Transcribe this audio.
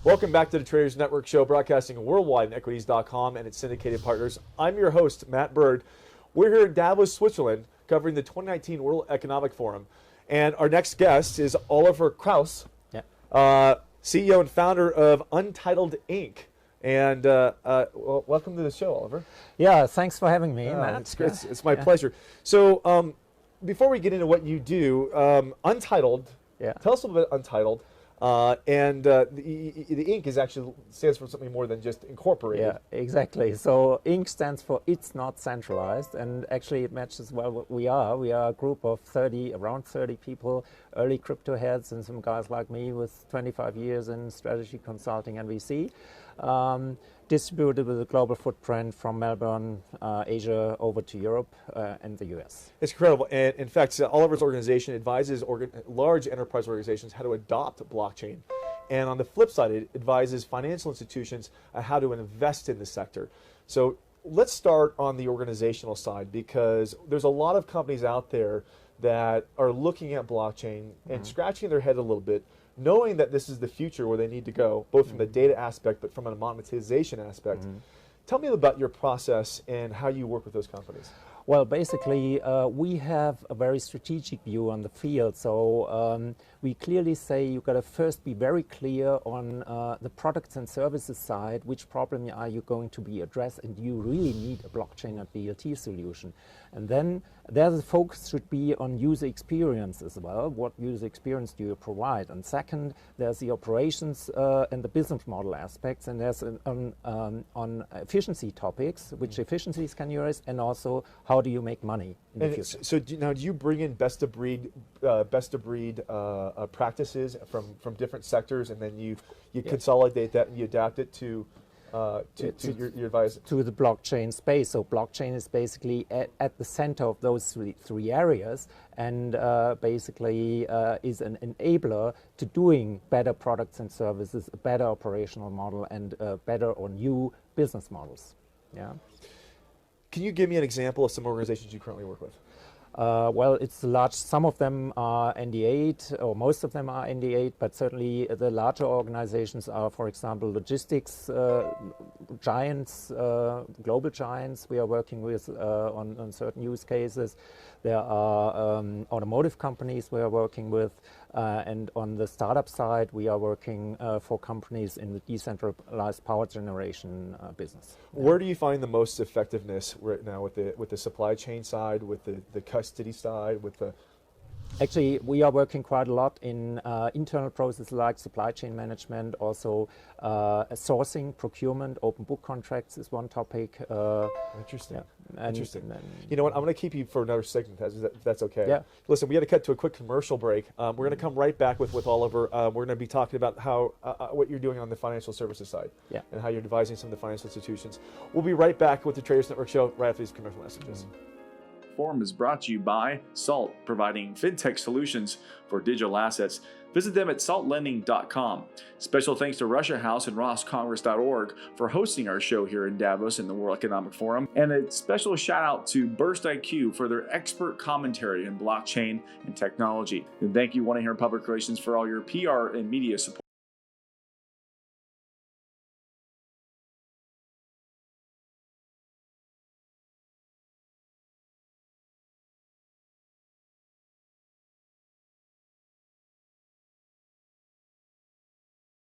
Welcome back to the Traders Network Show, broadcasting worldwide on equities.com and its syndicated partners. I'm your host, Matt Bird. We're here in Davos, Switzerland, covering the 2019 World Economic Forum. And our next guest is Oliver Krause, CEO and founder of Untitled Inc. And well, welcome to the show, Oliver. Yeah, thanks for having me, Matt. It's my pleasure. So before we get into what you do, Untitled, tell us a little bit about Untitled. The Inc. is actually stands for something more than just incorporated. Yeah, exactly. So Inc. stands for It's Not Centralized, and actually it matches well what we are. We are a group of around 30 people, early crypto heads, and some guys like me with 25 years in strategy consulting and VC. Distributed with a global footprint from Melbourne, Asia, over to Europe and the US. It's incredible. And in fact, Oliver's organization advises large enterprise organizations how to adopt blockchain. And on the flip side, it advises financial institutions how to invest in the sector. So let's start on the organizational side, because there's a lot of companies out there that are looking at blockchain and scratching their head a little bit, knowing that this is the future where they need to go, both from the data aspect, but from a monetization aspect. Tell me about your process and how you work with those companies. Well, basically, we have a very strategic view on the field. So we clearly say you've got to first be very clear on the products and services side, which problem are you going to be addressed, and you really need a blockchain and BLT solution. And then there the focus should be on user experience as well. What user experience do you provide? And second, there's the operations and the business model aspects, and there's on efficiency topics, which efficiencies can you raise, and also how do you make money in the future. So now, do you bring in best of breed practices from different sectors, and then you consolidate that and you adapt it to your advice? To the blockchain space. So blockchain is basically at the center of those three areas, and basically is an enabler to doing better products and services, a better operational model, and better or new business models. Yeah. Can you give me an example of some organizations you currently work with? Well, it's large. Some of them are ND8, or most of them are ND8, but certainly the larger organizations are, for example, logistics giants, global giants we are working with on certain use cases. There are automotive companies we are working with, and on the startup side, we are working for companies in the decentralized power generation business. Where do you find the most effectiveness right now with the supply chain side, with the custody side, with the... Actually, we are working quite a lot in internal processes like supply chain management, also sourcing, procurement, open book contracts is one topic. Interesting. Yeah. Interesting. You know what? I'm going to keep you for another segment, if that's okay. Yeah. Listen, we got to cut to a quick commercial break. We're going to come right back with Oliver. We're going to be talking about how what you're doing on the financial services side, and how you're advising some of the financial institutions. We'll be right back with the Traders Network Show right after these commercial messages. Forum is brought to you by Salt, providing fintech solutions for digital assets. Visit them at saltlending.com. Special thanks to Russia House and rosscongress.org for hosting our show here in Davos in the World Economic Forum. And a special shout out to Burst IQ for their expert commentary in blockchain and technology. And thank you, 1-800 Public Relations, for all your PR and media support.